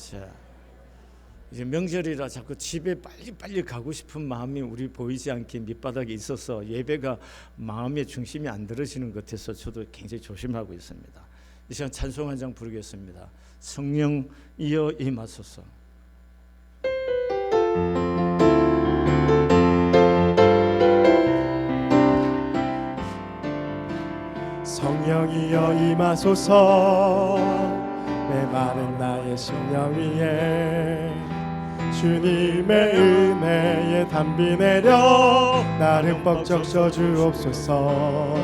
자, 이제 명절이라 자꾸 집에 빨리 가고 싶은 마음이 우리 보이지 않게 밑바닥에 있어서 예배가 마음의 중심이 안 들어지는 것 같아서 저도 굉장히 조심하고 있습니다. 이 시간 찬송 한 장 부르겠습니다. 성령 이어 임하소서. 성령이여 임하소서. 메마른 나의 심령 위에 주님의 은혜에 담비 내려 나를 뻑적 셔주옵소서.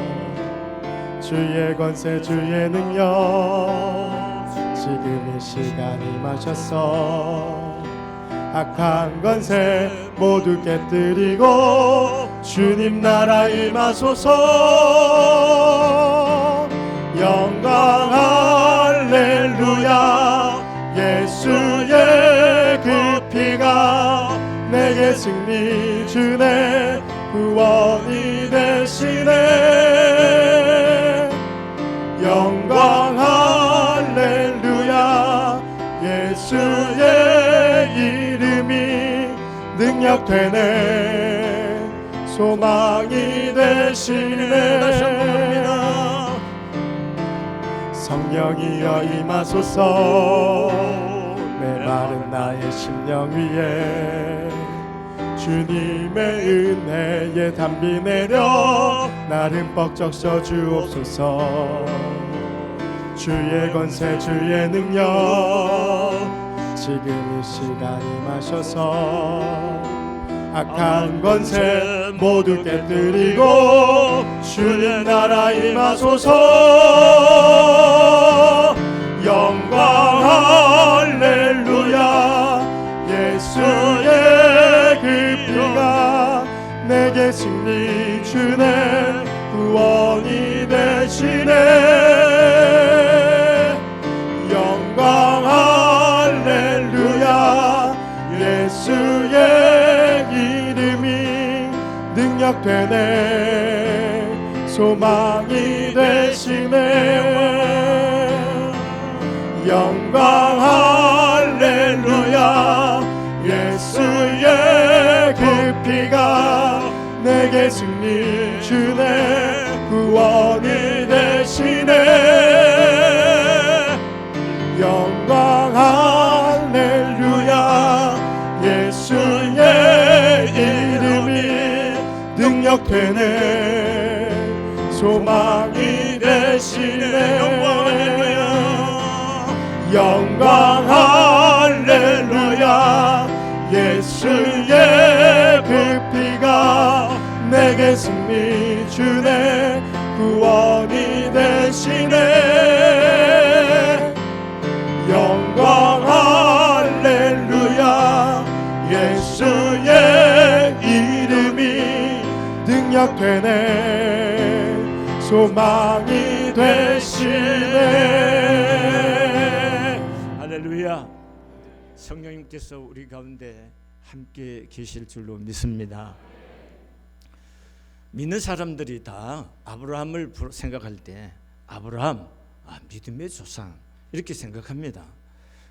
주의 권세 주의 능력 지금 이 시간 임하셔서 악한 권세 모두 깨뜨리고 주님 나라 임하소서. 영광 할렐루야. 예수의 그 피가 내게 승리 주네. 구원이 되시네. 영광 할렐루야. 예수의 이름이 능력되네. 소망이 되시네. 성령이여 임하소서. 메마른 나의 심령 위에 주님의 은혜에 담비 내려 나를 뻑적 셔주옵소서. 주의 권세 주의 능력 지금 이 시간 임하셔서 악한 권세 모두 깨뜨리고 주님 나라 임하소서. 영광 할렐루야. 예수의 그 피가 내게 승리 주네. 구원이 되시네. 영광 할렐루야. 예수의 이름이 능력되네. 소망이 되시네. 영광 할렐루야. 예수의 그 피가 내게 승리 주네. 구원이 되시네. 영광 할렐루야. 예수의 이름이 능력되네. 소망이 되시네. 영광 할렐루야. 예수의 그 피가 내게 승리 주네. 구원이 되시네. 영광 할렐루야. 예수의 이름이 능력되네. 소망이 되시네. 할렐루야. 성령님께서 우리 가운데 함께 계실 줄로 믿습니다. 믿는 사람들이 다 아브라함을 생각할 때 아브라함, 믿음의 조상 이렇게 생각합니다.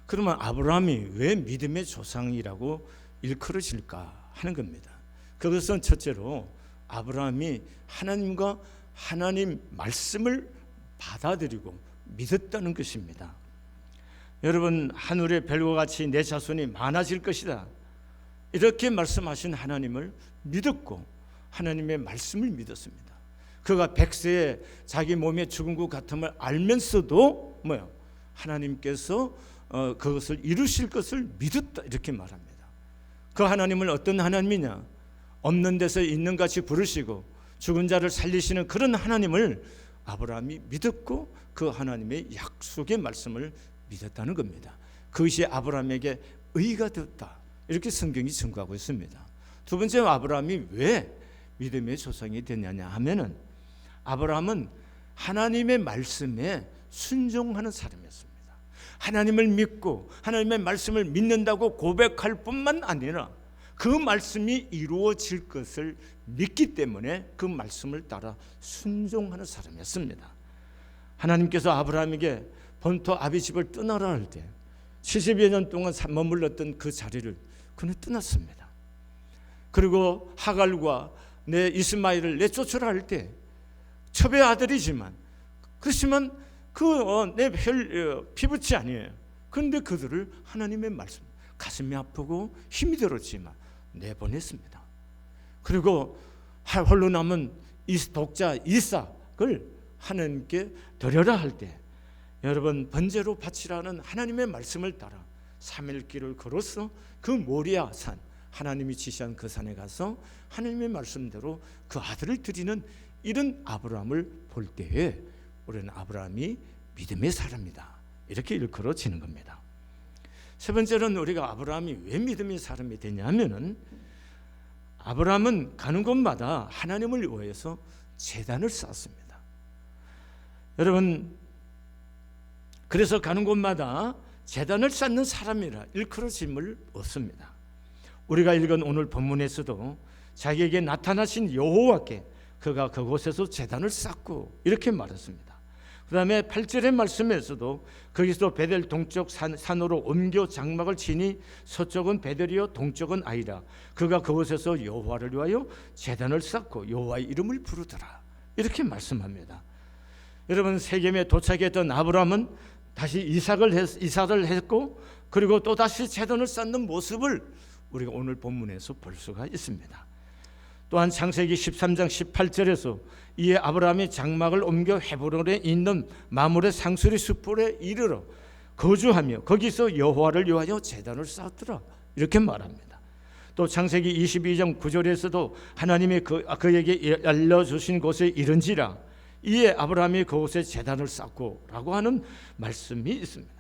그러면 아브라함이 왜 믿음의 조상이라고 일컬어질까 하는 겁니다. 그것은 첫째로 아브라함이 하나님과 하나님 말씀을 받아들이고 믿었다는 것입니다. 여러분, 하늘의 별과 같이 내 자손이 많아질 것이다 이렇게 말씀하신 하나님을 믿었고 하나님의 말씀을 믿었습니다. 그가 100세에 자기 몸의 죽은 것 같음을 알면서도 하나님께서 그것을 이루실 것을 믿었다 이렇게 말합니다. 그 하나님을 어떤 하나님이냐? 없는 데서 있는 같이 부르시고 죽은 자를 살리시는 그런 하나님을 아브라함이 믿었고 그 하나님의 약속의 말씀을 믿었다는 겁니다. 그것이 아브라함에게 의가 되었다 이렇게 성경이 증거하고 있습니다. 두 번째, 아브라함이 왜 믿음의 조상이 되냐냐 하면은 아브라함은 하나님의 말씀에 순종하는 사람이었습니다. 하나님을 믿고 하나님의 말씀을 믿는다고 고백할 뿐만 아니라 그 말씀이 이루어질 것을 믿기 때문에 그 말씀을 따라 순종하는 사람이었습니다. 하나님께서 아브라함에게 본토 아비 집을 떠나라 할 때 70여 년 동안 머물렀던 그 자리를 그는 떠났습니다. 그리고 하갈과 내 이스마엘을 내쫓으라 할 때 첩의 아들이지만 그렇지만 내 피부치 아니에요. 그런데 그들을 하나님의 말씀, 가슴이 아프고 힘이 들었지만 내보냈습니다. 그리고 홀로 남은 이 독자 이삭을 하나님께 드려라 할 때 여러분 번제로 바치라는 하나님의 말씀을 따라 3일 길을 걸어서 그 모리아 산, 하나님이 지시한 그 산에 가서 하나님의 말씀대로 그 아들을 드리는 이런 아브라함을 볼 때에 우리는 아브라함이 믿음의 사람이다, 이렇게 일컬어지는 겁니다. 세 번째로는 우리가 아브라함이 왜 믿음의 사람이 되냐면은 아브라함은 가는 곳마다 하나님을 위해서 제단을 쌓았습니다. 여러분, 그래서 가는 곳마다 제단을 쌓는 사람이라 일컬어짐을 얻습니다. 우리가 읽은 오늘 본문에서도 자기에게 나타나신 여호와께 그가 그곳에서 제단을 쌓고 이렇게 말했습니다. 그 다음에 8절의 말씀에서도 거기서 베델 동쪽 산으로 옮겨 장막을 치니 서쪽은 베델이요 동쪽은 아이라. 그가 그곳에서 여호와를 위하여 제단을 쌓고 여호와의 이름을 부르더라, 이렇게 말씀합니다. 여러분, 세겜에 도착했던 아브라함은 다시 이삭을 했고 그리고 또 다시 제단을 쌓는 모습을 우리가 오늘 본문에서 볼 수가 있습니다. 또한 창세기 13장 18절에서 이에 아브라함이 장막을 옮겨 헤브론에 있는 마므레 상수리 숫불에 이르러 거주하며 거기서 여호와를 위하여 제단을 쌓았더라, 이렇게 말합니다. 또 창세기 22장 9절에서도 하나님이 그에게 알려주신 곳에 이른지라 이에 아브라함이 그곳에 제단을 쌓고 라고 하는 말씀이 있습니다.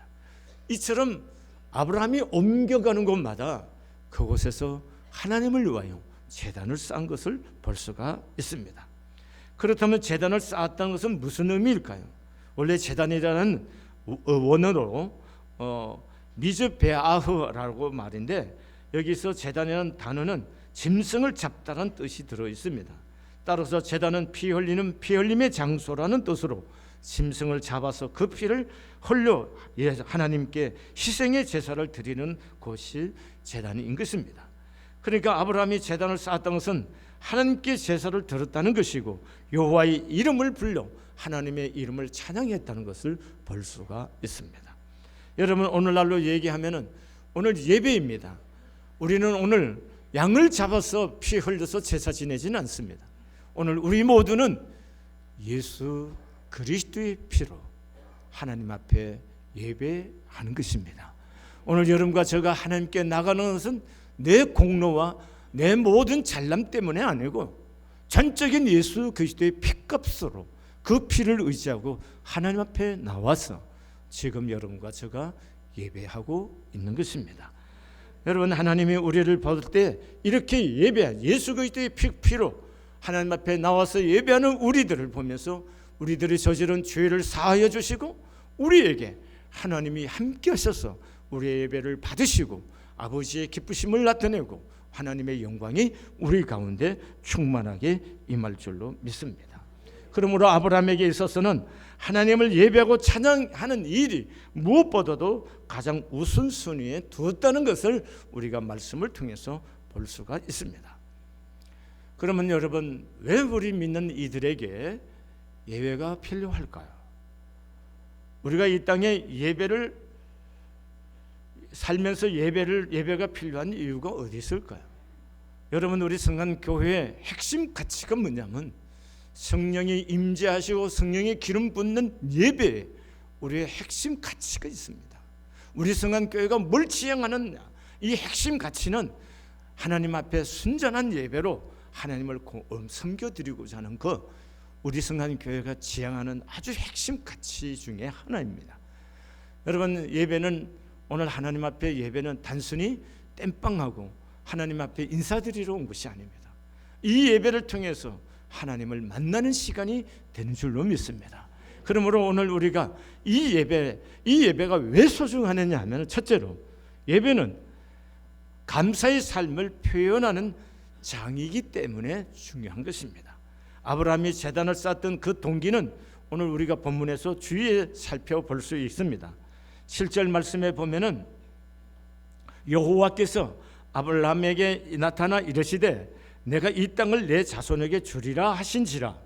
이처럼 아브라함이 옮겨가는 곳마다 그곳에서 하나님을 위하여 제단을 쌓은 것을 볼 수가 있습니다. 그렇다면 제단을 쌓았다는 것은 무슨 의미일까요? 원래 제단이라는 원어로 미즈베아흐라고 말인데 여기서 제단이라는 단어는 짐승을 잡다라는 뜻이 들어 있습니다. 따라서 제단은 피 흘림의 장소라는 뜻으로 짐승을 잡아서 그 피를 흘려 하나님께 희생의 제사를 드리는 곳이 제단인 것입니다. 그러니까 아브라함이 제단을 쌓았던 것은 하나님께 제사를 드렸다는 것이고 여호와의 이름을 불러 하나님의 이름을 찬양했다는 것을 볼 수가 있습니다. 여러분, 오늘날로 얘기하면은 오늘 예배입니다. 우리는 오늘 양을 잡아서 피 흘려서 제사 지내지는 않습니다. 오늘 우리 모두는 예수 그리스도의 피로 하나님 앞에 예배하는 것입니다. 오늘 여러분과 제가 하나님께 나가는 것은 내 공로와 내 모든 잘남 때문에 아니고 전적인 예수 그리스도의 피값으로 그 피를 의지하고 하나님 앞에 나와서 지금 여러분과 제가 예배하고 있는 것입니다. 여러분, 하나님이 우리를 볼 때 이렇게 예배한 예수 그리스도의 피로 하나님 앞에 나와서 예배하는 우리들을 보면서 우리들이 저지른 죄를 사하여 주시고 우리에게 하나님이 함께 하셔서 우리의 예배를 받으시고 아버지의 기쁘심을 나타내고 하나님의 영광이 우리 가운데 충만하게 임할 줄로 믿습니다. 그러므로 아브라함에게 있어서는 하나님을 예배하고 찬양하는 일이 무엇보다도 가장 우선순위에 두었다는 것을 우리가 말씀을 통해서 볼 수가 있습니다. 그러면 여러분, 왜 우리 믿는 이들에게 예배가 필요할까요? 우리가 이 땅에 예배를 살면서 예배가 필요한 이유가 어디 있을까요? 여러분, 우리 성간교회의 핵심 가치가 뭐냐면 성령이 임재하시고 성령의 기름 붓는 예배에 우리의 핵심 가치가 있습니다. 우리 성간교회가 뭘 지향하느냐, 이 핵심 가치는 하나님 앞에 순전한 예배로 하나님을 섬겨드리고자 하는 것, 우리 성간교회가 지향하는 아주 핵심 가치 중에 하나입니다. 여러분, 예배는 오늘 하나님 앞에 예배는 단순히 땜빵하고 하나님 앞에 인사드리러 온 것이 아닙니다. 이 예배를 통해서 하나님을 만나는 시간이 되는 줄로 믿습니다. 그러므로 오늘 우리가 이 예배가 왜 소중하느냐 하면, 첫째로 예배는 감사의 삶을 표현하는 장이기 때문에 중요한 것입니다. 아브라함이 제단을 쌓았던 그 동기는 오늘 우리가 본문에서 주위에 살펴볼 수 있습니다. 7절 말씀에 보면은 여호와께서 아브라함에게 나타나 이르시되 내가 이 땅을 내 자손에게 주리라 하신지라.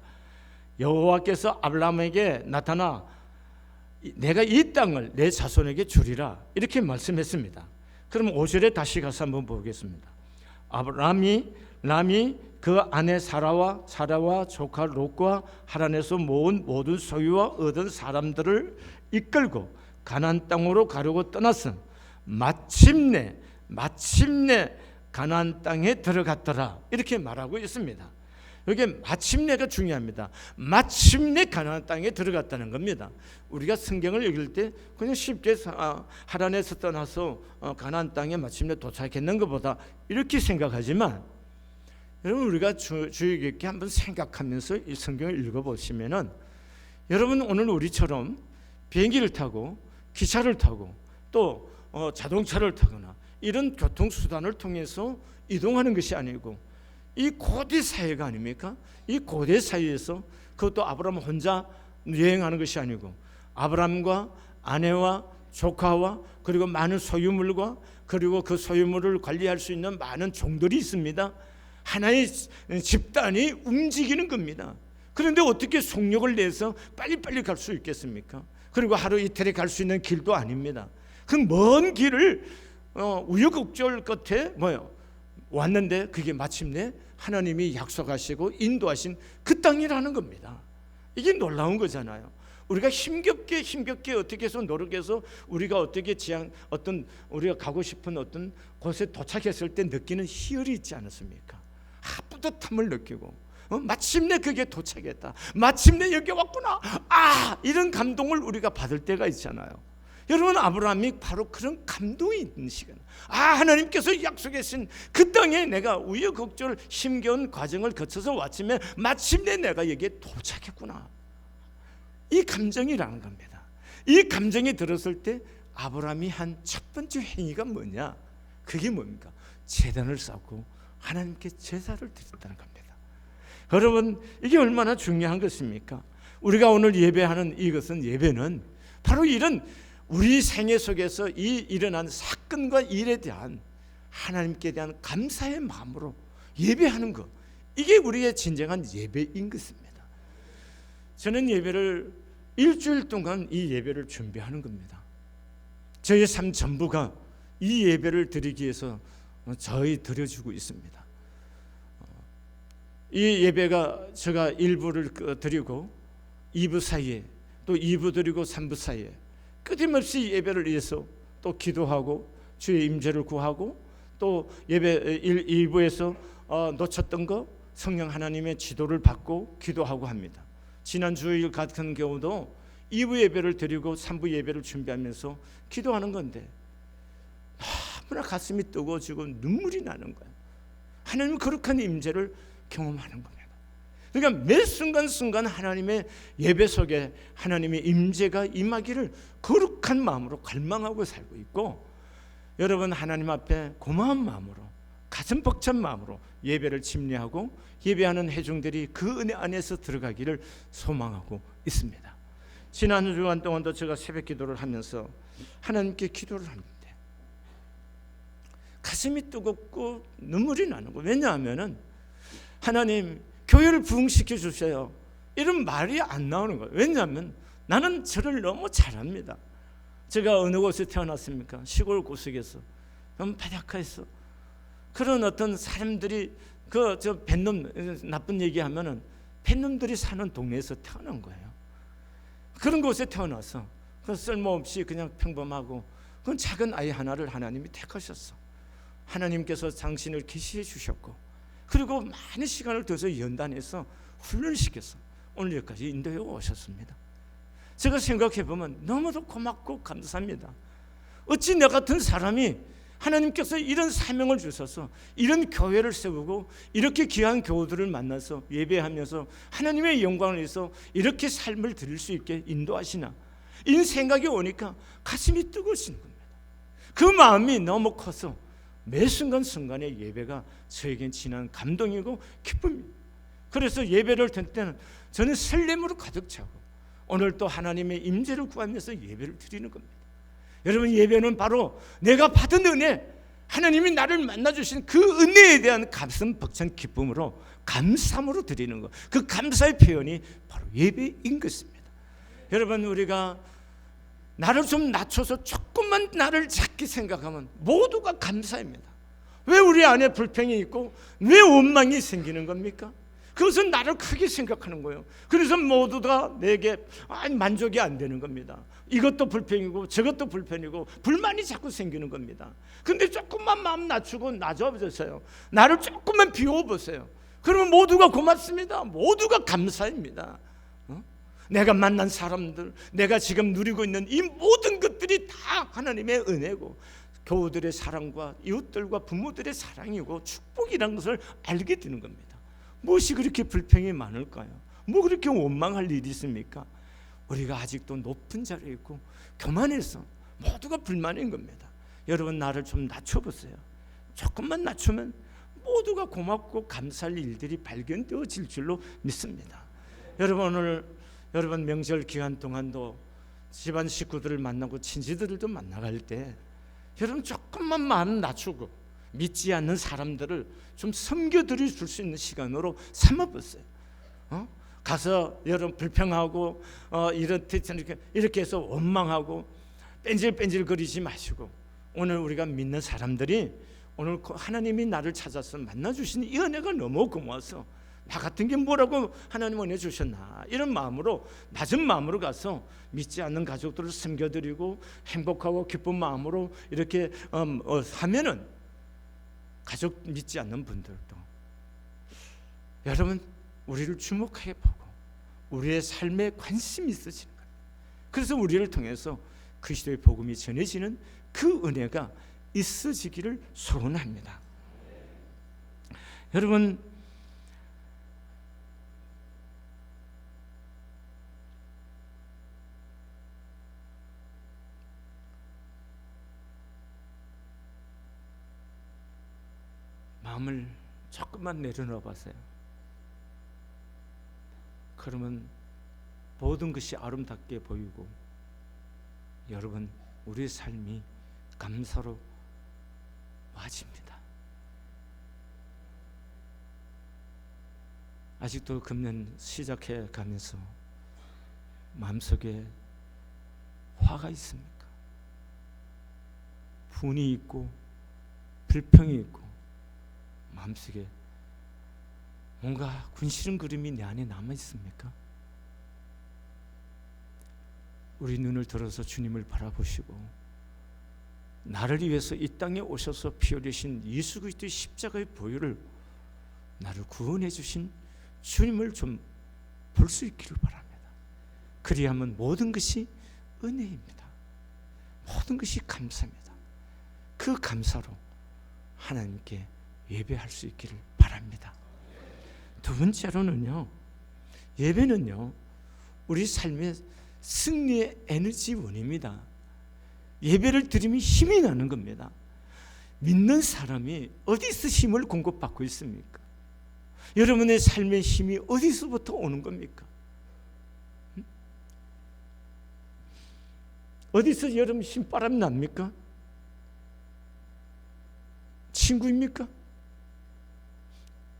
여호와께서 아브라함에게 나타나 내가 이 땅을 내 자손에게 주리라 이렇게 말씀했습니다. 그럼 5절에 다시 가서 한번 보겠습니다. 아브라함이 그 아내 사라와 조카 롯과 하란에서 모은 모든 소유와 얻은 사람들을 이끌고 가나안 땅으로 가려고 떠났음 마침내 가나안 땅에 들어갔더라 이렇게 말하고 있습니다. 여기 마침내가 중요합니다. 마침내 가나안 땅에 들어갔다는 겁니다. 우리가 성경을 읽을 때 그냥 쉽게 하란에서 떠나서 가나안 땅에 마침내 도착했는 것보다 이렇게 생각하지만, 여러분 우리가 주의 깊게 한번 생각하면서 이 성경을 읽어보시면은 여러분 오늘 우리처럼 비행기를 타고 기차를 타고 또 자동차를 타거나 이런 교통수단을 통해서 이동하는 것이 아니고 이 고대 사회가 아닙니까? 이 고대 사회에서 그것도 아브라함 혼자 여행하는 것이 아니고 아브라함과 아내와 조카와 그리고 많은 소유물과 그리고 그 소유물을 관리할 수 있는 많은 종들이 있습니다. 하나의 집단이 움직이는 겁니다. 그런데 어떻게 속력을 내서 빨리빨리 갈 수 있겠습니까? 그리고 하루 이틀에 갈 수 있는 길도 아닙니다. 그 먼 길을 우여곡절 끝에 왔는데 그게 마침내 하나님이 약속하시고 인도하신 그 땅이라는 겁니다. 이게 놀라운 거잖아요. 우리가 힘겹게 어떻게 해서 노력해서 우리가 어떻게 우리가 가고 싶은 어떤 곳에 도착했을 때 느끼는 희열이 있지 않았습니까? 뿌듯함을 느끼고 마침내 그게 도착했다, 마침내 여기 왔구나, 이런 감동을 우리가 받을 때가 있잖아요. 여러분 아브라함이 바로 그런 감동이 있는 시간, 하나님께서 약속하신 그 땅에 내가 우여곡절 힘겨운 과정을 거쳐서 왔지만 마침내 내가 여기에 도착했구나, 이 감정이라는 겁니다. 이 감정이 들었을 때 아브라함이 한 첫 번째 행위가 뭐냐? 그게 뭡니까? 제단을 쌓고 하나님께 제사를 드렸다는 겁니다. 여러분 이게 얼마나 중요한 것입니까? 우리가 오늘 예배하는 이것은, 예배는 바로 이런 우리 생애 속에서 이 일어난 사건과 일에 대한 하나님께 대한 감사의 마음으로 예배하는 것, 이게 우리의 진정한 예배인 것입니다. 저는 예배를 일주일 동안 이 예배를 준비하는 겁니다. 저의 삶 전부가 이 예배를 드리기 위해서 저희 드려주고 있습니다. 이 예배가 제가 1부를 드리고 2부 사이에 또 2부 드리고 3부 사이에 끊임없이 예배를 위해서 또 기도하고 주의 임재를 구하고 또 예배 1부에서 놓쳤던 거 성령 하나님의 지도를 받고 기도하고 합니다. 지난 주일 같은 경우도 2부 예배를 드리고 3부 예배를 준비하면서 기도하는 건데 너무나 가슴이 뜨거워지고 눈물이 나는 거예요. 하나님 거룩한 임재를 경험하는 겁니다. 그러니까 매 순간순간 하나님의 예배 속에 하나님의 임재가 임하기를 거룩한 마음으로 갈망하고 살고 있고, 여러분 하나님 앞에 고마운 마음으로 가슴 벅찬 마음으로 예배를 침례하고 예배하는 회중들이 그 은혜 안에서 들어가기를 소망하고 있습니다. 지난 주간 동안도 제가 새벽 기도를 하면서 하나님께 기도를 하는데 가슴이 뜨겁고 눈물이 나는 거예요. 왜냐하면 하나님 교회를 부흥시켜 주세요, 이런 말이 안 나오는 거예요. 왜냐하면 나는 저를 너무 잘합니다. 제가 어느 곳에 태어났습니까? 시골 구석에서 너무 바닷가에서 그런 어떤 사람들이 저 뱃놈 나쁜 얘기하면은 뱃놈들이 사는 동네에서 태어난 거예요. 그런 곳에 태어나서 그 쓸모없이 그냥 평범하고 그건 작은 아이 하나를 하나님이 택하셨어. 하나님께서 당신을 계시해 주셨고 그리고 많은 시간을 들여서 연단해서 훈련시켜서 오늘 여기까지 인도해 오셨습니다. 제가 생각해 보면 너무도 고맙고 감사합니다. 어찌 내 같은 사람이 하나님께서 이런 사명을 주셔서 이런 교회를 세우고 이렇게 귀한 교우들을 만나서 예배하면서 하나님의 영광을 위해서 이렇게 삶을 드릴 수 있게 인도하시나, 이런 생각이 오니까 가슴이 뜨거워지는 겁니다. 그 마음이 너무 커서 매 순간순간의 예배가 저에겐 진한 감동이고 기쁨입니다. 그래서 예배를 드릴 때는 저는 설렘으로 가득 차고 오늘 또 하나님의 임재를 구하면서 예배를 드리는 겁니다. 여러분 예배는 바로 내가 받은 은혜, 하나님이 나를 만나주신 그 은혜에 대한 가슴 벅찬 기쁨으로 감사함으로 드리는 것, 그 감사의 표현이 바로 예배인 것입니다. 여러분, 우리가 나를 좀 낮춰서 조금만 나를 작게 생각하면 모두가 감사입니다. 왜 우리 안에 불평이 있고 왜 원망이 생기는 겁니까? 그것은 나를 크게 생각하는 거예요. 그래서 모두가 내게 만족이 안 되는 겁니다. 이것도 불평이고 저것도 불평이고 불만이 자꾸 생기는 겁니다. 근데 조금만 마음 낮추고 낮아보세요. 나를 조금만 비워보세요. 그러면 모두가 고맙습니다. 모두가 감사입니다. 내가 만난 사람들, 내가 지금 누리고 있는 이 모든 것들이 다 하나님의 은혜고 교우들의 사랑과 이웃들과 부모들의 사랑이고 축복이라는 것을 알게 되는 겁니다. 무엇이 그렇게 불평이 많을까요? 뭐 그렇게 원망할 일이 있습니까? 우리가 아직도 높은 자리에 있고 교만해서 모두가 불만인 겁니다. 여러분, 나를 좀 낮춰보세요. 조금만 낮추면 모두가 고맙고 감사할 일들이 발견되어질 줄로 믿습니다. 여러분, 오늘 여러분 명절 기간 동안도 집안 식구들을 만나고 친지들도 만나갈 때 여러분 조금만 마음 낮추고 믿지 않는 사람들을 좀 섬겨드릴 수 있는 시간으로 삼아보세요. 가서 여러분 불평하고 이렇게 해서 원망하고 뺀질뺀질 거리지 마시고, 오늘 우리가 믿는 사람들이 오늘 하나님이 나를 찾아서 만나주신 이 은혜가 너무 고마워서 나 같은 게 뭐라고 하나님 은혜 주셨나, 이런 마음으로 낮은 마음으로 가서 믿지 않는 가족들을 섬겨드리고 행복하고 기쁜 마음으로 이렇게 하면은 가족 믿지 않는 분들도 여러분 우리를 주목해 보고 우리의 삶에 관심이 있으시는 거예요. 그래서 우리를 통해서 그리스도의 복음이 전해지는 그 은혜가 있어지기를 소원합니다. 여러분, 마음을 조금만 내려놓아 보세요. 그러면 모든 것이 아름답게 보이고 여러분 우리의 삶이 감사로 와집니다. 아직도 금년 시작해 가면서 마음속에 화가 있습니까? 분이 있고 불평이 있고 마음속에 뭔가 군시름거림이 내 안에 남아 있습니까? 우리 눈을 들어서 주님을 바라보시고 나를 위해서 이 땅에 오셔서 피 흘리신 예수 그리스도의 십자가의 보혈을 나를 구원해 주신 주님을 좀 볼 수 있기를 바랍니다. 그리하면 모든 것이 은혜입니다. 모든 것이 감사입니다. 그 감사로 하나님께 예배할 수 있기를 바랍니다. 두 번째로는요, 예배는요 우리 삶의 승리의 에너지원입니다. 예배를 드리면 힘이 나는 겁니다. 믿는 사람이 어디서 힘을 공급받고 있습니까? 여러분의 삶의 힘이 어디서부터 오는 겁니까? 어디서 여러분 힘바람 납니까? 친구입니까?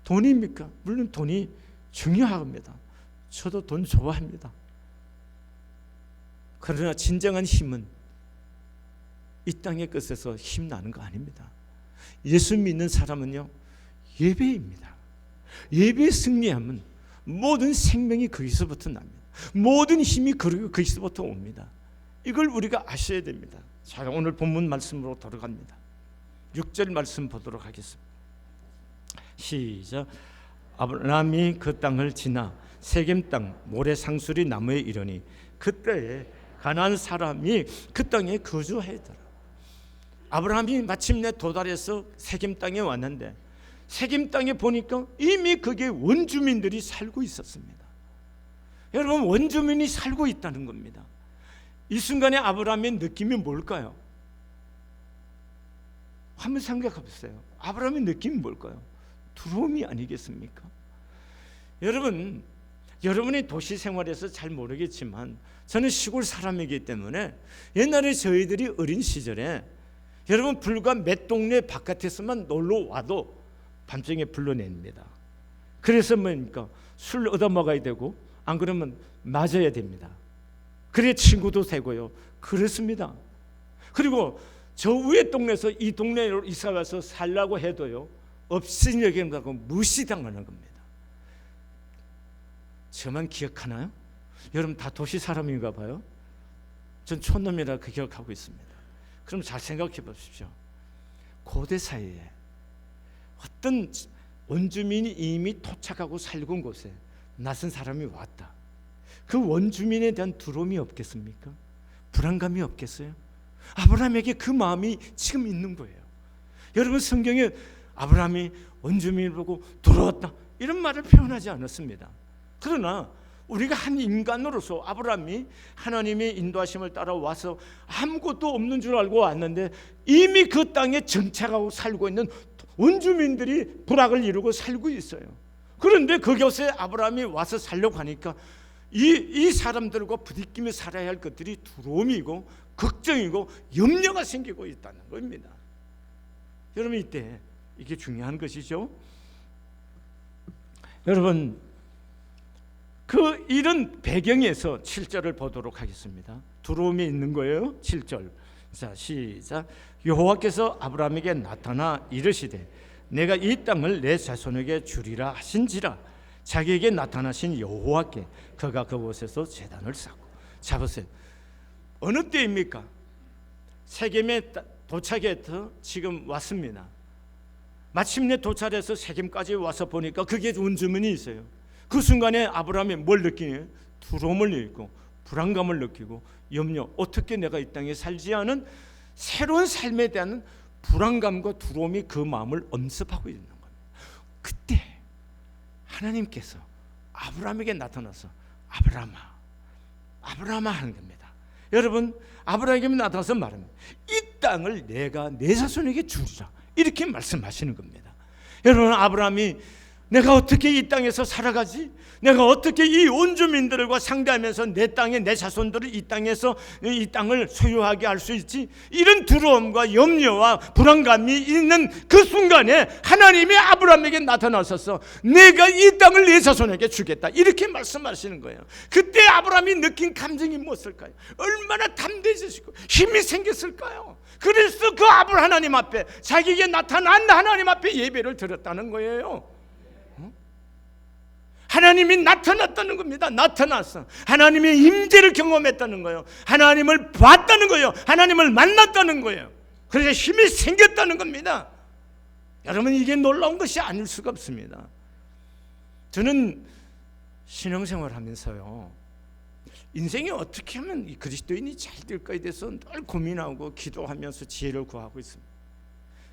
돈입니까? 물론 돈이 중요합니다. 저도 돈 좋아합니다. 그러나 진정한 힘은 이 땅의 것에서 힘나는 거 아닙니다. 예수 믿는 사람은요 예배입니다. 예배에 승리하면 모든 생명이 거기서부터 납니다. 모든 힘이 거기서부터 옵니다. 이걸 우리가 아셔야 됩니다. 자, 오늘 본문 말씀으로 돌아갑니다. 6절 말씀 보도록 하겠습니다. 시작. 아브라함이 그 땅을 지나 세겜 땅 모래상수리 나무에 이르니 그때에 가나안 사람이 그 땅에 거주하더라. 아브라함이 마침내 도달해서 세겜 땅에 왔는데 세겜 땅에 보니까 이미 거기에 원주민들이 살고 있었습니다. 여러분, 원주민이 살고 있다는 겁니다. 이 순간에 아브라함의 느낌이 뭘까요? 한번 생각해 보세요. 아브라함의 느낌이 뭘까요? 두려움이 아니겠습니까? 여러분, 여러분이 도시 생활에서 잘 모르겠지만 저는 시골 사람이기 때문에 옛날에 저희들이 어린 시절에 여러분 불과 몇 동네 바깥에서만 놀러 와도 밤중에 불러냅니다. 그래서 뭡니까? 술 얻어먹어야 되고 안 그러면 맞아야 됩니다. 그래 친구도 되고요. 그렇습니다. 그리고 저 위에 동네에서 이 동네로 이사가서 살라고 해도요, 없인 여긴다고 무시당하는 겁니다. 저만 기억하나요? 여러분 다 도시 사람인가 봐요. 전 촌놈이라 그 기억하고 있습니다. 그럼 잘 생각해 보십시오. 고대 사회에 어떤 원주민이 이미 토착하고 살고 온 곳에 낯선 사람이 왔다. 그 원주민에 대한 두려움이 없겠습니까? 불안감이 없겠어요? 아브라함에게 그 마음이 지금 있는 거예요. 여러분 성경에 아브라함이 원주민을 보고 돌아왔다 이런 말을 표현하지 않았습니다. 그러나 우리가 한 인간으로서 아브라함이 하나님의 인도하심을 따라와서 아무것도 없는 줄 알고 왔는데 이미 그 땅에 정착하고 살고 있는 원주민들이 부락을 이루고 살고 있어요. 그런데 그곳에 아브라함이 와서 살려고 하니까 이 사람들과 부딪히며 살아야 할 것들이 두려움이고 걱정이고 염려가 생기고 있다는 겁니다. 여러분 이때 이게 중요한 것이죠. 여러분 그 이런 배경에서 7절을 보도록 하겠습니다. 두려움이 있는 거예요. 7절. 자, 시작. 여호와께서 아브라함에게 나타나 이르시되 내가 이 땅을 내 자손에게 주리라 하신지라. 자기에게 나타나신 여호와께 그가 그곳에서 제단을 쌓고. 자 보세요. 어느 때입니까? 세겜에 도착해서 지금 왔습니다. 마침내 도착해서 세겜까지 와서 보니까 그게 원주민이 있어요. 그 순간에 아브라함이 뭘 느끼냐? 두려움을 느끼고 불안감을 느끼고 염려, 어떻게 내가 이 땅에 살지 않은 새로운 삶에 대한 불안감과 두려움이 그 마음을 엄습하고 있는 겁니다. 그때 하나님께서 아브라함에게 나타나서 아브라함아 하는 겁니다. 여러분 아브라함에게 나타나서 말합니다. 이 땅을 내가 내 자손에게 주리라 이렇게 말씀하시는 겁니다. 여러분 아브라함이 내가 어떻게 이 땅에서 살아가지? 내가 어떻게 이 원주민들과 상대하면서 내 땅에 내 자손들을 이 땅에서 이 땅을 소유하게 할 수 있지? 이런 두려움과 염려와 불안감이 있는 그 순간에 하나님이 아브라함에게 나타나셔서 내가 이 땅을 내 자손에게 주겠다 이렇게 말씀하시는 거예요. 그때 아브라함이 느낀 감정이 무엇일까요? 얼마나 담대해지시고 힘이 생겼을까요? 그래서 그 하나님 앞에 자기에게 나타난 하나님 앞에 예배를 드렸다는 거예요. 하나님이 나타났다는 겁니다. 나타났어. 하나님의 임재를 경험했다는 거예요. 하나님을 봤다는 거예요. 하나님을 만났다는 거예요. 그래서 힘이 생겼다는 겁니다. 여러분 이게 놀라운 것이 아닐 수가 없습니다. 저는 신앙생활 하면서요 인생이 어떻게 하면 이 그리스도인이 잘 될까에 대해서 늘 고민하고 기도하면서 지혜를 구하고 있습니다.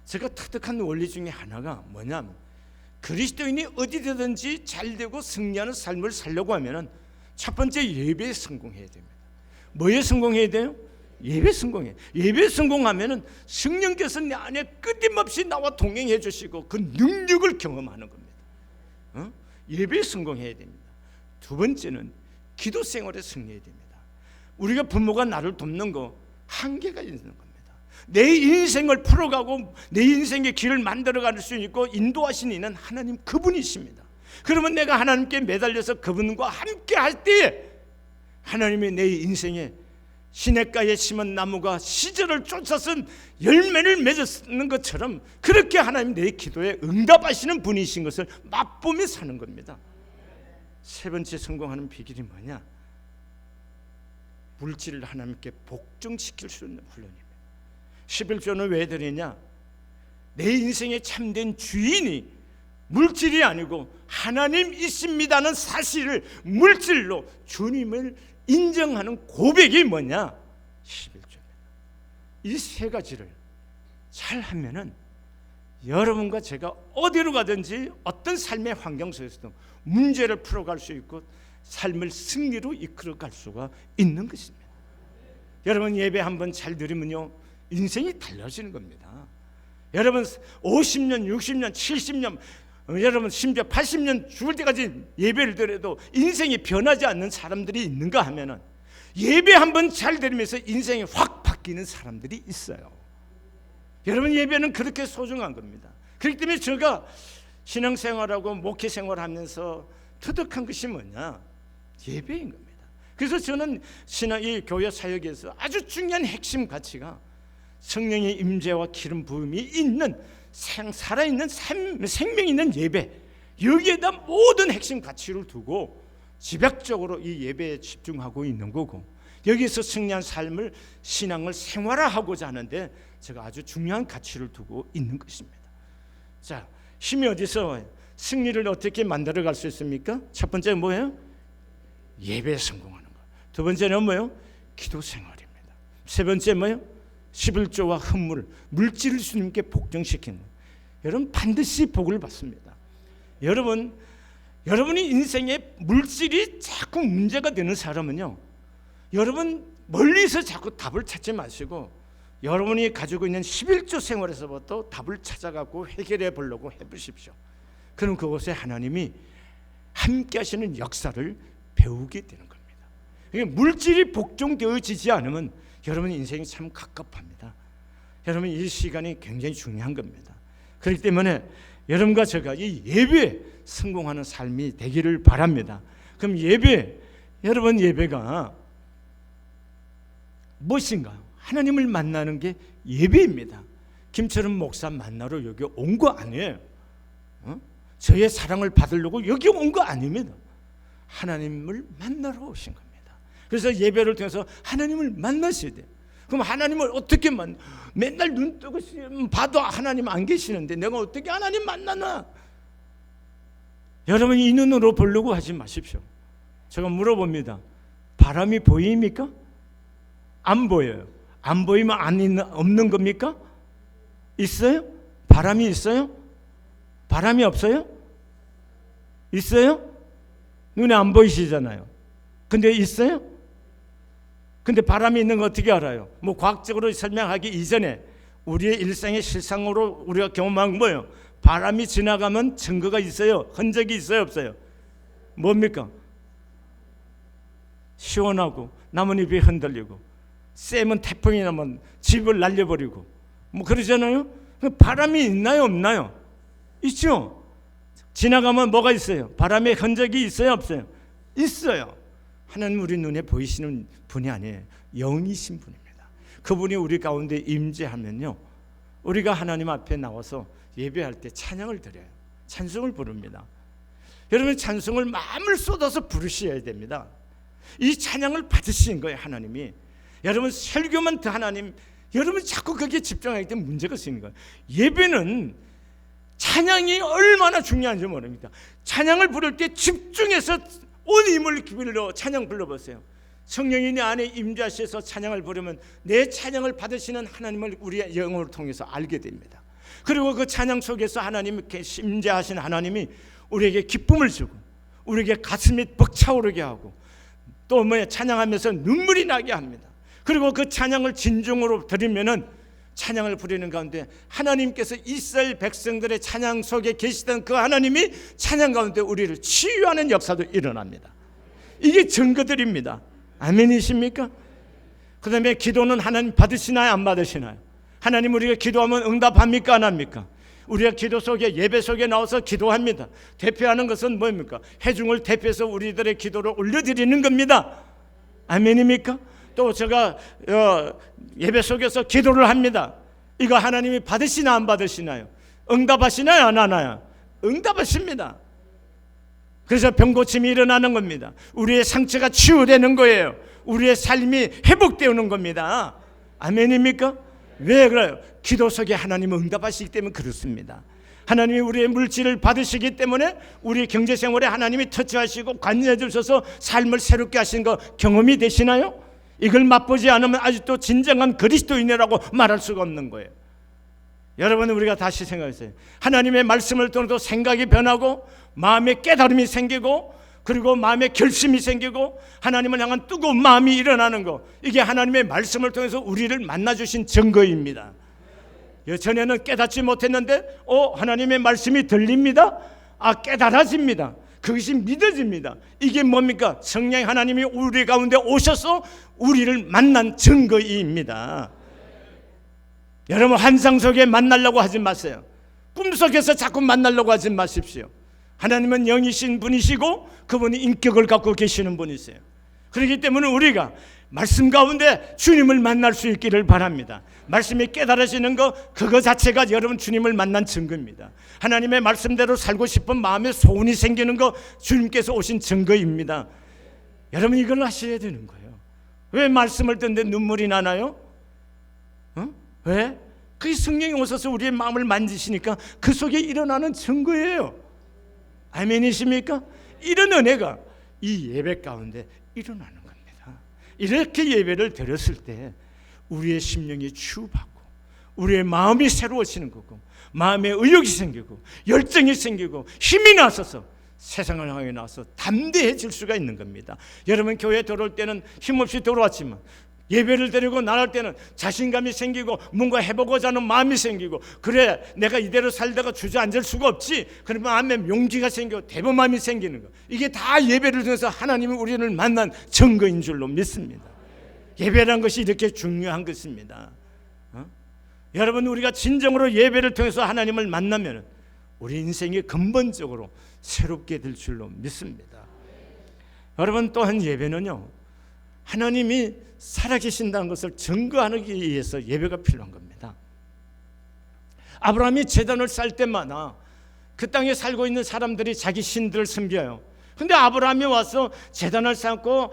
제가 터득한 원리 중에 하나가 뭐냐면 그리스도인이 어디든지 잘되고 승리하는 삶을 살려고 하면 첫 번째 예배에 성공해야 됩니다. 뭐에 성공해야 돼요? 예배 성공해. 예배 성공하면 성령께서 내 안에 끊임없이 나와 동행해 주시고 그 능력을 경험하는 겁니다. 예배에 성공해야 됩니다. 두 번째는 기도 생활에 승리해야 됩니다. 우리가 부모가 나를 돕는 거 한계가 있는 겁니다. 내 인생을 풀어가고 내 인생의 길을 만들어갈 수 있고 인도하시는 이는 하나님 그분이십니다. 그러면 내가 하나님께 매달려서 그분과 함께 할 때 하나님이 내 인생에 시냇가에 심은 나무가 시절을 쫓아서 열매를 맺는 것처럼 그렇게 하나님 내 기도에 응답하시는 분이신 것을 맛보며 사는 겁니다. 세 번째 성공하는 비결이 뭐냐? 물질을 하나님께 복종시킬 수 있는 훈련입니다. 11조는 왜 드리냐? 내 인생의 참된 주인이 물질이 아니고 하나님이십니다는 사실을 물질로 주님을 인정하는 고백이 뭐냐? 11조입니다. 이 세 가지를 잘 하면은 여러분과 제가 어디로 가든지 어떤 삶의 환경 속에서도 문제를 풀어갈 수 있고 삶을 승리로 이끌어갈 수가 있는 것입니다. 여러분 예배 한번 잘 드리면요 인생이 달라지는 겁니다. 여러분 50년, 60년, 70년 여러분 심지어 80년 죽을 때까지 예배를 드려도 인생이 변하지 않는 사람들이 있는가 하면은 예배 한번 잘 드리면서 인생이 확 바뀌는 사람들이 있어요. 여러분, 예배는 그렇게 소중한 겁니다. 그렇기 때문에 제가 신앙생활하고 목회생활하면서 터득한 것이 뭐냐? 예배인 겁니다. 그래서 저는 이 교회 사역에서 아주 중요한 핵심 가치가 성령의 임재와 기름 부음이 있는 살아있는 생명 있는 예배, 여기에다 모든 핵심 가치를 두고 집약적으로 이 예배에 집중하고 있는 거고, 여기서 승리한 삶을, 신앙을 생활화하고자 하는데 제가 아주 중요한 가치를 두고 있는 것입니다. 자, 힘이 어디서 승리를 어떻게 만들어갈 수 있습니까? 첫 번째는 뭐예요? 예배에 성공하는 거. 두 번째는 뭐예요? 기도 생활입니다. 세 번째 뭐예요? 11조와 헌물, 물질을 주님께 복종시키는 거예요. 여러분, 반드시 복을 받습니다. 여러분이 인생에 물질이 자꾸 문제가 되는 사람은요, 여러분 멀리서 자꾸 답을 찾지 마시고 여러분이 가지고 있는 11조 생활에서부터 답을 찾아가고 해결해 보려고 해보십시오. 그럼 그곳에 하나님이 함께 하시는 역사를 배우게 되는 겁니다. 물질이 복종되어지지 않으면 여러분 인생이 참 갑갑합니다. 여러분, 이 시간이 굉장히 중요한 겁니다. 그렇기 때문에 여러분과 제가 이 예배에 성공하는 삶이 되기를 바랍니다. 그럼 여러분 예배가 무엇인가요? 하나님을 만나는 게 예배입니다. 김철은 목사 만나러 여기 온 거 아니에요. 저의 사랑을 받으려고 여기 온 거 아닙니다. 하나님을 만나러 오신 겁니다. 그래서 예배를 통해서 하나님을 만나셔야 돼요. 그럼 하나님을 어떻게 맨날 눈 뜨고 봐도 하나님 안 계시는데 내가 어떻게 하나님 만나나? 여러분, 이 눈으로 보려고 하지 마십시오. 제가 물어봅니다. 바람이 보입니까? 안 보여요. 안 보이면 없는 겁니까? 있어요? 바람이 있어요? 바람이 없어요? 있어요? 눈에 안 보이시잖아요. 근데 있어요? 근데 바람이 있는 거 어떻게 알아요? 뭐 과학적으로 설명하기 이전에 우리의 일상의 실상으로 우리가 경험한 건 뭐예요? 바람이 지나가면 증거가 있어요? 흔적이 있어요? 없어요? 뭡니까? 시원하고 나뭇잎이 흔들리고, 쌤은 태풍이 나면 집을 날려버리고 뭐 그러잖아요. 바람이 있나요? 없나요? 있죠. 지나가면 뭐가 있어요? 바람의 흔적이 있어요? 없어요? 있어요. 하나님 우리 눈에 보이시는 분이 아니에요. 영이신 분입니다. 그분이 우리 가운데 임재하면요, 우리가 하나님 앞에 나와서 예배할 때 찬양을 드려요. 찬송을 부릅니다. 여러분, 찬송을 마음을 쏟아서 부르셔야 됩니다. 이 찬양을 받으신 거예요, 하나님이. 여러분, 설교만 더 하나님, 여러분 자꾸 거기에 집중하기 때문에 문제가 생긴 거예요. 예배는 찬양이 얼마나 중요한지 모릅니다. 찬양을 부를 때 집중해서 온 힘을 기울여 찬양 불러보세요. 성령이 내 안에 임재하셔서 찬양을 부르면 내 찬양을 받으시는 하나님을 우리의 영혼을 통해서 알게 됩니다. 그리고 그 찬양 속에서 하나님께 임재하신 하나님이 우리에게 기쁨을 주고 우리에게 가슴이 벅차오르게 하고 또 찬양하면서 눈물이 나게 합니다. 그리고 그 찬양을 진정으로 드리면은 찬양을 부르는 가운데 하나님께서 이스라엘 백성들의 찬양 속에 계시던 그 하나님이 찬양 가운데 우리를 치유하는 역사도 일어납니다. 이게 증거들입니다. 아멘이십니까? 그 다음에 기도는 하나님 받으시나요? 안 받으시나요? 하나님 우리가 기도하면 응답합니까? 안 합니까? 우리가 기도 속에, 예배 속에 나와서 기도합니다. 대표하는 것은 뭡니까? 회중을 대표해서 우리들의 기도를 올려드리는 겁니다. 아멘입니까? 또 제가 예배 속에서 기도를 합니다. 이거 하나님이 받으시나 안 받으시나요? 응답하시나요? 안 하나요? 응답하십니다. 그래서 병고침이 일어나는 겁니다. 우리의 상처가 치유되는 거예요. 우리의 삶이 회복되는 겁니다. 아멘입니까? 왜 그래요? 기도 속에 하나님은 응답하시기 때문에 그렇습니다. 하나님이 우리의 물질을 받으시기 때문에 우리 경제생활에 하나님이 터치하시고 관여해 주셔서 삶을 새롭게 하신 거 경험이 되시나요? 이걸 맛보지 않으면 아직도 진정한 그리스도인이라고 말할 수가 없는 거예요. 여러분, 우리가 다시 생각했어요. 하나님의 말씀을 통해서 생각이 변하고 마음에 깨달음이 생기고 그리고 마음에 결심이 생기고 하나님을 향한 뜨거운 마음이 일어나는 거, 이게 하나님의 말씀을 통해서 우리를 만나주신 증거입니다. 전에는 깨닫지 못했는데 하나님의 말씀이 들립니다. 깨달아집니다. 그것이 믿어집니다. 이게 뭡니까? 성령 하나님이 우리 가운데 오셔서 우리를 만난 증거입니다. 여러분 환상 속에 만나려고 하지 마세요. 꿈속에서 자꾸 만나려고 하지 마십시오. 하나님은 영이신 분이시고 그분이 인격을 갖고 계시는 분이세요. 그렇기 때문에 우리가 말씀 가운데 주님을 만날 수 있기를 바랍니다. 말씀이 깨달아지는 거 그거 자체가 여러분 주님을 만난 증거입니다. 하나님의 말씀대로 살고 싶은 마음에 소원이 생기는 거 주님께서 오신 증거입니다. 여러분 이걸 하셔야 되는 거예요. 왜 말씀을 듣는데 눈물이 나나요? 왜? 그 성령이 오셔서 우리의 마음을 만지시니까 그 속에 일어나는 증거예요. 아멘이십니까? 이런 은혜가 이 예배 가운데 일어나는 겁니다. 이렇게 예배를 드렸을 때 우리의 심령이 치유받고 우리의 마음이 새로워지는 거고 마음에 의욕이 생기고 열정이 생기고 힘이 나서서 세상을 향해 나서 담대해질 수가 있는 겁니다. 여러분 교회에 들어올 때는 힘없이 들어왔지만 예배를 드리고 나갈 때는 자신감이 생기고 뭔가 해보고자 하는 마음이 생기고 그래 내가 이대로 살다가 주저앉을 수가 없지 그런 마음에 용기가 생기고 대범함이 생기는 거 이게 다 예배를 통해서 하나님이 우리를 만난 증거인 줄로 믿습니다. 예배라는 것이 이렇게 중요한 것입니다. 여러분 우리가 진정으로 예배를 통해서 하나님을 만나면 우리 인생이 근본적으로 새롭게 될 줄로 믿습니다. 여러분 또한 예배는요 하나님이 살아계신다는 것을 증거하기 위해서 예배가 필요한 겁니다. 아브라함이 제단을 쌓을 때마다 그 땅에 살고 있는 사람들이 자기 신들을 섬겨요. 근데 아브라함이 와서 제단을 쌓고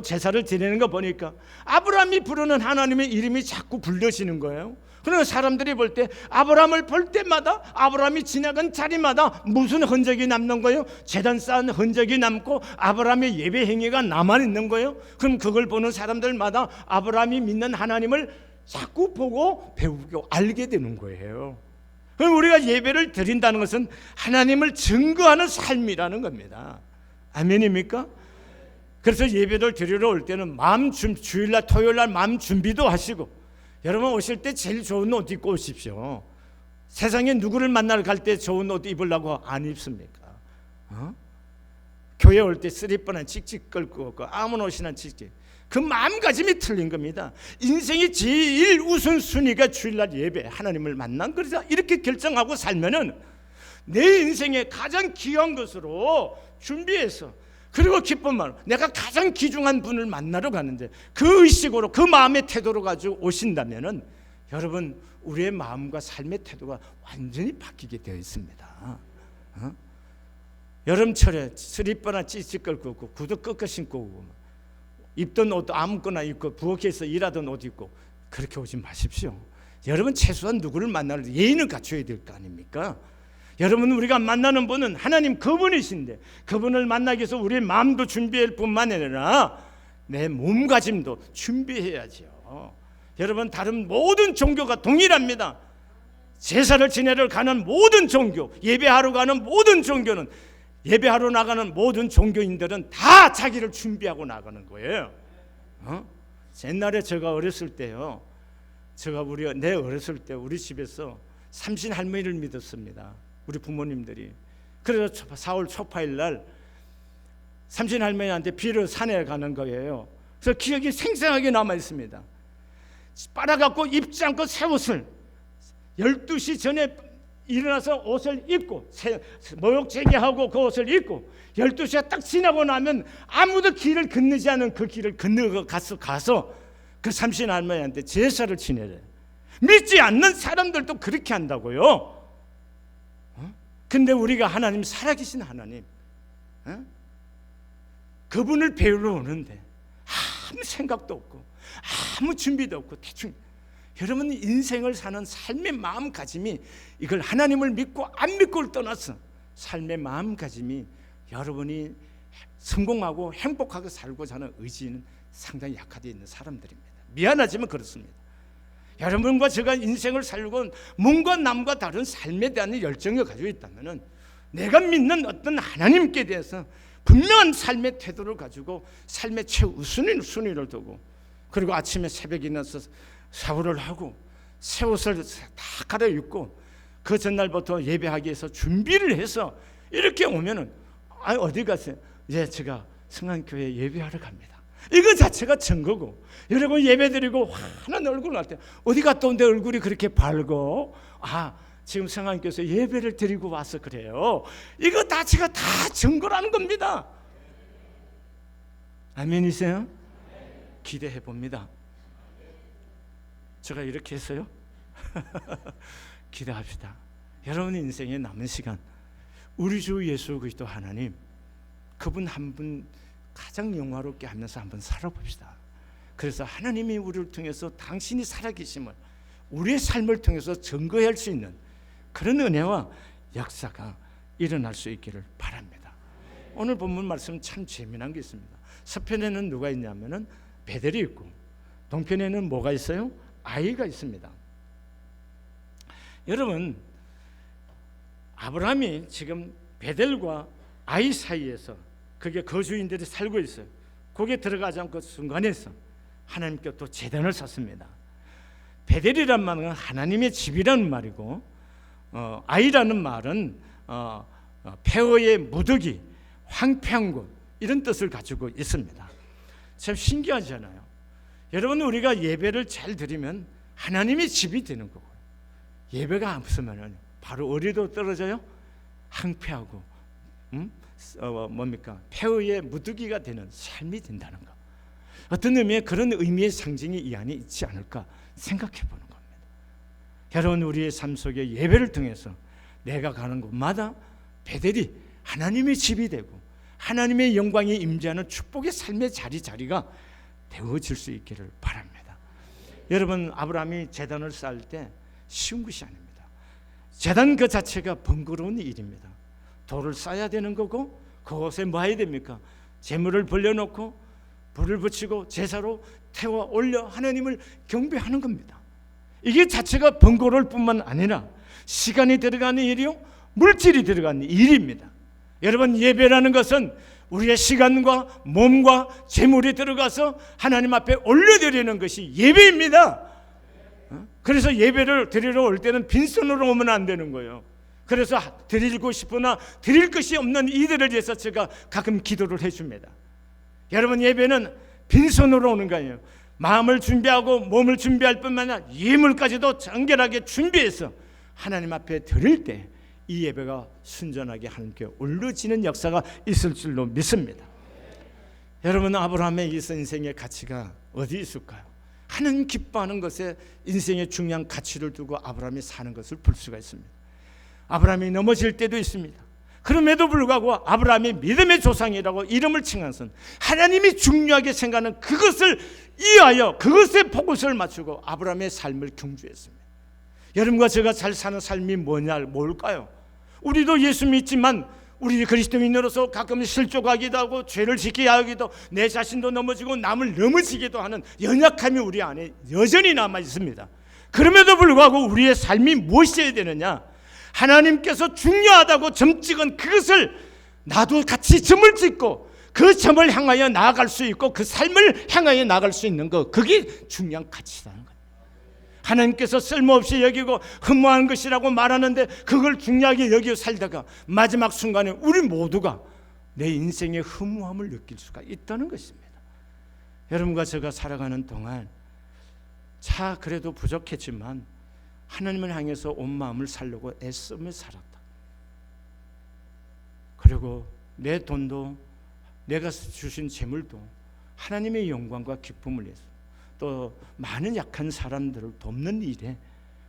제사를 드리는 거 보니까 아브라함이 부르는 하나님의 이름이 자꾸 불려지는 거예요. 그러나 사람들이 볼 때 아브라함을 볼 때마다 아브라함이 지나간 자리마다 무슨 흔적이 남는 거예요? 제단 쌓은 흔적이 남고 아브라함의 예배 행위가 남아있는 거예요. 그럼 그걸 보는 사람들마다 아브라함이 믿는 하나님을 자꾸 보고 배우고 알게 되는 거예요. 그럼 우리가 예배를 드린다는 것은 하나님을 증거하는 삶이라는 겁니다. 아멘입니까? 그래서 예배를 드리러 올 때는 주일날 토요일날 마음 준비도 하시고 여러분 오실 때 제일 좋은 옷 입고 오십시오. 세상에 누구를 만나러 갈 때 좋은 옷 입으려고 안 입습니까? 교회 올 때 쓰리퍼나 찍찍 끌고 오고 아무 옷이나 찍찍 그 마음가짐이 틀린 겁니다. 인생의 제일 우선순위가 주일날 예배 하나님을 만난 그래서 이렇게 결정하고 살면은 내 인생의 가장 귀한 것으로 준비해서 그리고 기쁜 마음 내가 가장 귀중한 분을 만나러 가는데 그 의식으로 그 마음의 태도로 가지고 오신다면은 여러분 우리의 마음과 삶의 태도가 완전히 바뀌게 되어 있습니다. 여름철에 슬리퍼나 찌찌 끌고 오고 구두 꺾어 신고 오고 입던 옷도 아무거나 입고 부엌에서 일하던 옷 입고 그렇게 오지 마십시오. 여러분 최소한 누구를 만나러 예의는 갖춰야 될 거 아닙니까? 여러분 우리가 만나는 분은 하나님 그분이신데 그분을 만나기 위해서 우리의 마음도 준비할 뿐만 아니라 내 몸가짐도 준비해야죠. 여러분 다른 모든 종교가 동일합니다. 제사를 지내러 가는 모든 종교, 예배하러 가는 모든 종교는 예배하러 나가는 모든 종교인들은 다 자기를 준비하고 나가는 거예요. 옛날에 제가 어렸을 때요. 내 어렸을 때 우리 집에서 삼신 할머니를 믿었습니다. 우리 부모님들이. 그래서 4월 초파일 날 삼신 할머니한테 비를 산에 가는 거예요. 그래서 기억이 생생하게 남아 있습니다. 빨아갖고 입지 않고 새 옷을 12시 전에 일어나서 옷을 입고 모욕 제기하고 그 옷을 입고 12시가 딱 지나고 나면 아무도 길을 건너지 않은 그 길을 건너 가서 그 삼신 할머니한테 제사를 지내래. 믿지 않는 사람들도 그렇게 한다고요. 근데 우리가 하나님 살아계신 하나님 그분을 배우러 오는데 아무 생각도 없고 아무 준비도 없고 대충 여러분 인생을 사는 삶의 마음가짐이 이걸 하나님을 믿고 안 믿고를 떠나서 삶의 마음가짐이 여러분이 성공하고 행복하게 살고자 하는 의지는 상당히 약화되어 있는 사람들입니다. 미안하지만 그렇습니다. 여러분과 제가 인생을 살고 뭔가 남과 다른 삶에 대한 열정을 가지고 있다면 내가 믿는 어떤 하나님께 대해서 분명한 삶의 태도를 가지고 삶의 최우선순위를 두고 그리고 아침에 새벽에 일어나서 샤워를 하고 새 옷을 다 갈아입고 그 전날부터 예배하기 위해서 준비를 해서 이렇게 오면은 어디 가세요? 제가 성안교회 예배하러 갑니다. 이거 자체가 증거고, 여러분 예배드리고 환한 얼굴 날 때 어디 갔다 온데 얼굴이 그렇게 밝고, 지금 성령님께서 예배를 드리고 와서 그래요. 이거 자체가 다 증거라는 겁니다. 아멘이세요? 기대해 봅니다. 제가 이렇게 했어요. 기대합시다. 여러분 인생의 남은 시간, 우리 주 예수 그리스도 하나님, 그분 한 분 가장 영화롭게 하면서 한번 살아봅시다. 그래서 하나님이 우리를 통해서 당신이 살아계심을 우리의 삶을 통해서 증거할 수 있는 그런 은혜와 역사가 일어날 수 있기를 바랍니다. 오늘 본문 말씀 참 재미난 게 있습니다. 서편에는 누가 있냐면은 베델이 있고, 동편에는 뭐가 있어요? 아이가 있습니다. 여러분, 아브라함이 지금 베델과 아이 사이에서 그게 거주인들이 살고 있어요. 거기에 들어가지 않고 순간에서 하나님께 또 제단을 쌓습니다. 베델이란 말은 하나님의 집이라는 말이고, 아이라는 말은 폐허의 무더기, 황폐한 곳, 이런 뜻을 가지고 있습니다. 참 신기하잖아요. 여러분, 우리가 예배를 잘 드리면 하나님의 집이 되는 거고, 예배가 없으면 바로 어디로 떨어져요? 황폐하고 폐허의 무더기가 되는 삶이 된다는 거. 어떤 의미의 그런 의미의 상징이 이 안에 있지 않을까 생각해 보는 겁니다. 여러분, 우리의 삶 속에 예배를 통해서 내가 가는 곳마다 베델이 하나님의 집이 되고 하나님의 영광이 임재하는 축복의 삶의 자리가 되어질 수 있기를 바랍니다. 여러분, 아브라함이 제단을 쌓을 때 쉬운 것이 아닙니다. 제단 그 자체가 번거로운 일입니다. 돌을 쌓아야 되는 거고, 그곳에 뭐 해야 됩니까? 제물을 벌려놓고 불을 붙이고 제사로 태워 올려 하나님을 경배하는 겁니다. 이게 자체가 번거로울 뿐만 아니라 시간이 들어가는 일이요, 물질이 들어가는 일입니다. 여러분, 예배라는 것은 우리의 시간과 몸과 재물이 들어가서 하나님 앞에 올려드리는 것이 예배입니다. 그래서 예배를 드리러 올 때는 빈손으로 오면 안 되는 거예요. 그래서 드리고 싶으나 드릴 것이 없는 이들을 위해서 제가 가끔 기도를 해줍니다. 여러분, 예배는 빈손으로 오는 거예요. 마음을 준비하고 몸을 준비할 뿐만 아니라 예물까지도 정결하게 준비해서 하나님 앞에 드릴 때 이 예배가 순전하게 하나님께 올려지는 역사가 있을 줄로 믿습니다. 여러분, 아브라함의 이 인생의 가치가 어디 있을까요? 하나님 기뻐하는 것에 인생의 중요한 가치를 두고 아브라함이 사는 것을 볼 수가 있습니다. 아브라함이 넘어질 때도 있습니다. 그럼에도 불구하고 아브라함이 믿음의 조상이라고 이름을 칭한 것은 하나님이 중요하게 생각하는 그것을 이하여 그것에 포커스를 맞추고 아브라함의 삶을 경주했습니다. 여러분과 제가 잘 사는 삶이 뭘까요? 우리도 예수 믿지만 우리 그리스도인으로서 가끔 실족하기도 하고 죄를 지키게 하기도, 내 자신도 넘어지고 남을 넘어지기도 하는 연약함이 우리 안에 여전히 남아 있습니다. 그럼에도 불구하고 우리의 삶이 무엇이어야 되느냐? 하나님께서 중요하다고 점 찍은 그것을 나도 같이 점을 찍고 그 점을 향하여 나아갈 수 있고 그 삶을 향하여 나아갈 수 있는 것, 그게 중요한 가치라는 거예요. 하나님께서 쓸모없이 여기고 흠모한 것이라고 말하는데 그걸 중요하게 여기고 살다가 마지막 순간에 우리 모두가 내 인생의 허무함을 느낄 수가 있다는 것입니다. 여러분과 제가 살아가는 동안 그래도 부족했지만 하나님을 향해서 온 마음을 살려고 애쓰며 살았다. 그리고 내 돈도, 내가 주신 재물도 하나님의 영광과 기쁨을 위해서, 또 많은 약한 사람들을 돕는 일에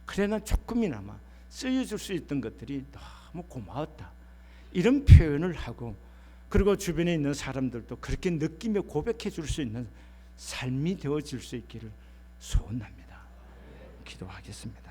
그래나 조금이나마 쓰여줄 수 있던 것들이 너무 고마웠다, 이런 표현을 하고, 그리고 주변에 있는 사람들도 그렇게 느끼며 고백해 줄 수 있는 삶이 되어질 수 있기를 소원합니다. 기도하겠습니다.